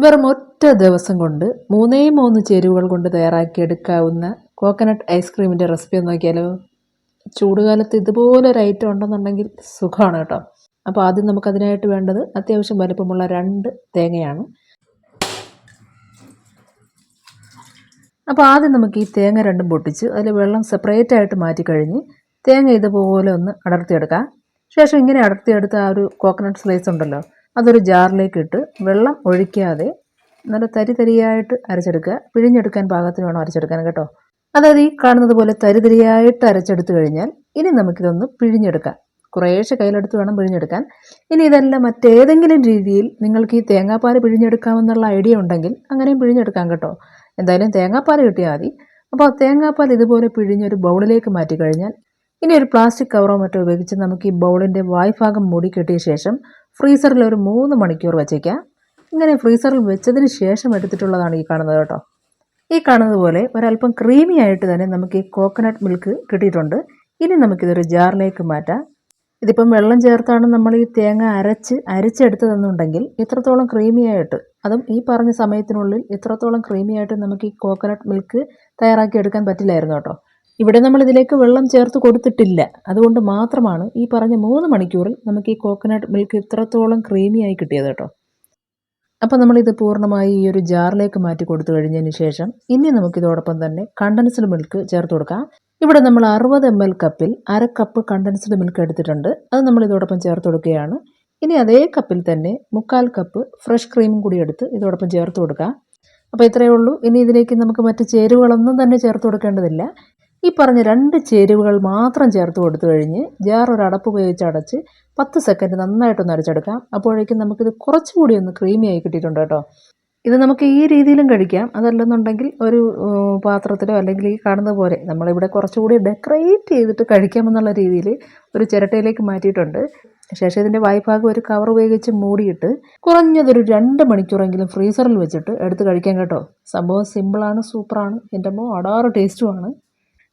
വെറും ഒറ്റ ദിവസം കൊണ്ട് 3 ചേരുവകൾ കൊണ്ട് തയ്യാറാക്കിയെടുക്കാവുന്ന കോക്കനട്ട് ഐസ്ക്രീമിൻ്റെ റെസിപ്പി ഒന്ന് നോക്കിയാലോ. ചൂടുകാലത്ത് ഇതുപോലൊരു ഐറ്റം ഉണ്ടെന്നുണ്ടെങ്കിൽ സുഖമാണ് കേട്ടോ. അപ്പോൾ ആദ്യം നമുക്കതിനായിട്ട് വേണ്ടത് അത്യാവശ്യം വലുപ്പമുള്ള 2 തേങ്ങയാണ്. അപ്പോൾ ആദ്യം നമുക്ക് ഈ തേങ്ങ രണ്ടും പൊട്ടിച്ച് അതിൽ വെള്ളം സെപ്പറേറ്റ് ആയിട്ട് മാറ്റിക്കഴിഞ്ഞ് തേങ്ങ ഇതുപോലെ ഒന്ന് അടർത്തിയെടുക്കാം. ശേഷം ഇങ്ങനെ അടർത്തിയെടുത്ത ആ ഒരു കോക്കനട്ട് സ്ലൈസ് ഉണ്ടല്ലോ, അതൊരു ജാറിലേക്ക് ഇട്ട് വെള്ളം ഒഴിക്കാതെ നല്ല തരിയായിട്ട് അരച്ചെടുക്കുക. പിഴിഞ്ഞെടുക്കാൻ പാകത്തിന് വേണം അരച്ചെടുക്കാൻ കേട്ടോ. അതായത് ഈ കാണുന്നത് പോലെ തരിയായിട്ട് അരച്ചെടുത്ത് കഴിഞ്ഞാൽ ഇനി നമുക്കിതൊന്ന് പിഴിഞ്ഞെടുക്കാം. കുറേശ്ശെ കയ്യിലെടുത്ത് വേണം പിഴിഞ്ഞെടുക്കാൻ. ഇനി ഇതല്ല മറ്റേതെങ്കിലും രീതിയിൽ നിങ്ങൾക്ക് ഈ തേങ്ങാപ്പാൽ പിഴിഞ്ഞെടുക്കാമെന്നുള്ള ഐഡിയ ഉണ്ടെങ്കിൽ അങ്ങനെയും പിഴിഞ്ഞെടുക്കാം കേട്ടോ. എന്തായാലും തേങ്ങാപ്പാൽ കിട്ടിയാൽ മതി. അപ്പോൾ തേങ്ങാപ്പാൽ ഇതുപോലെ പിഴിഞ്ഞൊരു ബൗളിലേക്ക് മാറ്റി കഴിഞ്ഞാൽ ഇനി ഒരു പ്ലാസ്റ്റിക് കവറോ മറ്റോ ഉപയോഗിച്ച് നമുക്ക് ഈ ബൗളിൻ്റെ വായ്ഭാഗം മൂടി കെട്ടിയ ശേഷം ഫ്രീസറിൽ ഒരു 3 മണിക്കൂർ വച്ചേക്കാം. ഇങ്ങനെ ഫ്രീസറിൽ വെച്ചതിന് ശേഷം എടുത്തിട്ടുള്ളതാണ് ഈ കാണുന്നത് കേട്ടോ. ഈ കാണുന്നത് പോലെ ഒരല്പം ക്രീമി ആയിട്ട് തന്നെ നമുക്ക് ഈ കോക്കനട്ട് മിൽക്ക് കിട്ടിയിട്ടുണ്ട്. ഇനി നമുക്കിതൊരു ജാറിലേക്ക് മാറ്റാം. ഇതിപ്പം വെള്ളം ചേർത്താണ് നമ്മൾ ഈ തേങ്ങ അരച്ചെടുത്തതെന്നുണ്ടെങ്കിൽ ഇത്രത്തോളം ക്രീമി ആയിട്ട്, അതും ഈ പറഞ്ഞ സമയത്തിനുള്ളിൽ ഇത്രത്തോളം ക്രീമി ആയിട്ട് നമുക്ക് ഈ കോക്കനട്ട് മിൽക്ക് തയ്യാറാക്കി എടുക്കാൻ പറ്റില്ലായിരുന്നു കേട്ടോ. ഇവിടെ നമ്മൾ ഇതിലേക്ക് വെള്ളം ചേർത്ത് കൊടുത്തിട്ടില്ല. അതുകൊണ്ട് മാത്രമാണ് ഈ പറഞ്ഞ 3 മണിക്കൂറിൽ നമുക്ക് ഈ കോക്കനട്ട് മിൽക്ക് ഇത്രത്തോളം ക്രീമി ആയി കിട്ടിയത് കേട്ടോ. അപ്പോൾ നമ്മളിത് പൂർണ്ണമായി ഈ ഒരു ജാറിലേക്ക് മാറ്റി കൊടുത്തു കഴിഞ്ഞതിന് ശേഷം ഇനി നമുക്കിതോടൊപ്പം തന്നെ കണ്ടൻസ്ഡ് മിൽക്ക് ചേർത്ത് കൊടുക്കാം. ഇവിടെ നമ്മൾ 60 ml കപ്പിൽ 1/2 കപ്പ് കണ്ടൻസ്ഡ് മിൽക്ക് എടുത്തിട്ടുണ്ട്. അത് നമ്മൾ ഇതോടൊപ്പം ചേർത്ത് കൊടുക്കുകയാണ്. ഇനി അതേ കപ്പിൽ തന്നെ 3/4 കപ്പ് ഫ്രഷ് ക്രീമും കൂടി എടുത്ത് ഇതോടൊപ്പം ചേർത്ത് കൊടുക്കാം. അപ്പോൾ ഇത്രയേ ഉള്ളൂ. ഇനി ഇതിലേക്ക് നമുക്ക് മറ്റ് ചേരുവകളൊന്നും തന്നെ ചേർത്ത് കൊടുക്കേണ്ടതില്ല. ഈ പറഞ്ഞ 2 ചേരുവകൾ മാത്രം ചേർത്ത് കൊടുത്തു കഴിഞ്ഞ് ജാർ ഒരു അടപ്പ് ഉപയോഗിച്ച് അടച്ച് 10 സെക്കൻഡ് നന്നായിട്ടൊന്ന് അരച്ചെടുക്കാം. അപ്പോഴേക്കും നമുക്കിത് കുറച്ചുകൂടി ഒന്ന് ക്രീമി ആയി കിട്ടിയിട്ടുണ്ട് കേട്ടോ. ഇത് നമുക്ക് ഈ രീതിയിലും കഴിക്കാം. അതല്ലെന്നുണ്ടെങ്കിൽ ഒരു പാത്രത്തിലോ അല്ലെങ്കിൽ ഈ കാണുന്ന പോലെ നമ്മളിവിടെ കുറച്ചുകൂടി ഡെക്കറേറ്റ് ചെയ്തിട്ട് കഴിക്കാമെന്നുള്ള രീതിയിൽ ഒരു ചിരട്ടയിലേക്ക് മാറ്റിയിട്ടുണ്ട്. ശേഷം ഇതിൻ്റെ വായ്ഭാഗം ഒരു കവർ ഉപയോഗിച്ച് മൂടിയിട്ട് കുറഞ്ഞതൊരു 2 മണിക്കൂറെങ്കിലും ഫ്രീസറിൽ വെച്ചിട്ട് എടുത്ത് കഴിക്കാം കേട്ടോ. സംഭവം സിമ്പിളാണ്, സൂപ്പറാണ്. എൻ്റെ അടാറ് ടേസ്റ്റുമാണ്.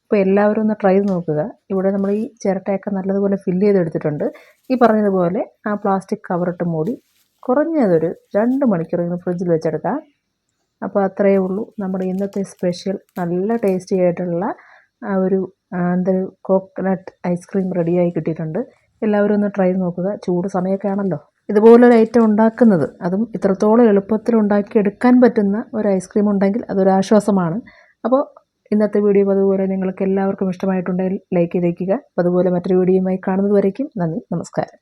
അപ്പോൾ എല്ലാവരും ഒന്ന് ട്രൈ ചെയ്ത് നോക്കുക. ഇവിടെ നമ്മൾ ഈ ചിരട്ടയൊക്കെ നല്ലതുപോലെ ഫില്ല് ചെയ്തെടുത്തിട്ടുണ്ട്. ഈ പറഞ്ഞതുപോലെ ആ പ്ലാസ്റ്റിക് കവറിട്ട് മൂടി കുറഞ്ഞതൊരു 2 മണിക്കൂറെങ്കിലും ഫ്രിഡ്ജിൽ വെച്ചെടുക്കാം. അപ്പോൾ അത്രയേ ഉള്ളൂ. നമ്മുടെ ഇന്നത്തെ സ്പെഷ്യൽ നല്ല ടേസ്റ്റി ആയിട്ടുള്ള ആ ഒരു കോക്കനട്ട് ഐസ്ക്രീം റെഡിയായി കിട്ടിയിട്ടുണ്ട്. എല്ലാവരും ഒന്ന് ട്രൈ ചെയ്ത് നോക്കുക. ചൂട് സമയമൊക്കെ ആണല്ലോ. ഇതുപോലൊരു ഐറ്റം ഉണ്ടാക്കുന്നത്, അതും ഇത്രത്തോളം എളുപ്പത്തിൽ ഉണ്ടാക്കിയെടുക്കാൻ പറ്റുന്ന ഒരു ഐസ്ക്രീം ഉണ്ടെങ്കിൽ അതൊരു ആശ്വാസമാണ്. അപ്പോൾ ഇന്നത്തെ വീഡിയോ അതുപോലെ നിങ്ങൾക്ക് എല്ലാവർക്കും ഇഷ്ടമായിട്ടുണ്ടെങ്കിൽ ലൈക്ക് ചെയ്തേക്കുക. അതുപോലെ മറ്റൊരു വീഡിയോയുമായി കാണുന്നത് വരേക്കും നന്ദി, നമസ്കാരം.